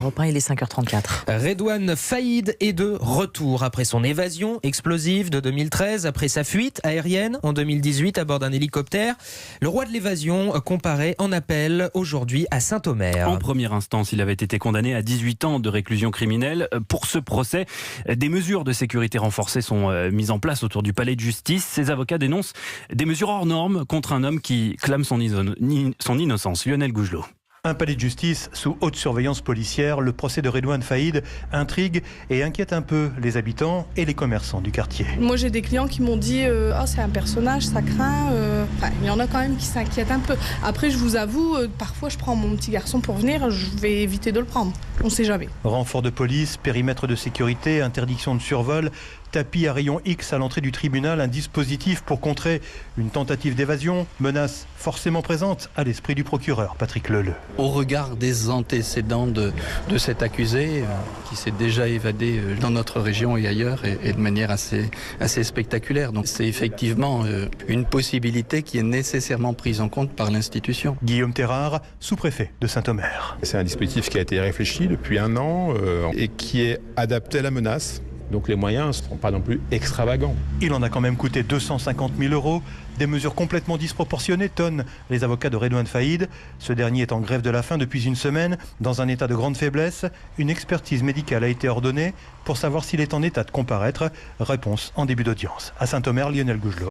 Europe 1, il est 5h34. Redouane Faïd est de retour après son évasion explosive de 2013, après sa fuite aérienne en 2018 à bord d'un hélicoptère. Le roi de l'évasion comparaît en appel aujourd'hui à Saint-Omer. En première instance, il avait été condamné à 18 ans de réclusion criminelle. Pour ce procès, des mesures de sécurité renforcées sont mises en place autour du palais de justice. Ses avocats dénoncent des mesures hors normes contre un homme qui clame son innocence. Lionel Gougelot. Un palais de justice sous haute surveillance policière, le procès de Redouane Faïd intrigue et inquiète un peu les habitants et les commerçants du quartier. Moi j'ai des clients qui m'ont dit c'est un personnage, ça craint. Il y en a quand même qui s'inquiètent un peu. Après je vous avoue, parfois je prends mon petit garçon pour venir, je vais éviter de le prendre. On sait jamais. Renfort de police, périmètre de sécurité, interdiction de survol, tapis à rayon X à l'entrée du tribunal, un dispositif pour contrer une tentative d'évasion, menace forcément présente à l'esprit du procureur Patrick Leleu. Au regard des antécédents de cet accusé qui s'est déjà évadé dans notre région et ailleurs et de manière assez spectaculaire. Donc c'est effectivement une possibilité qui est nécessairement prise en compte par l'institution. Guillaume Terrard, sous-préfet de Saint-Omer. C'est un dispositif qui a été réfléchi depuis un an et qui est adapté à la menace. Donc les moyens ne seront pas non plus extravagants. Il en a quand même coûté 250 000 €. Des mesures complètement disproportionnées tonnent les avocats de Redouane Faïd. Ce dernier est en grève de la faim depuis une semaine. Dans un état de grande faiblesse, une expertise médicale a été ordonnée pour savoir s'il est en état de comparaître. Réponse en début d'audience. À Saint-Omer, Lionel Gougelot.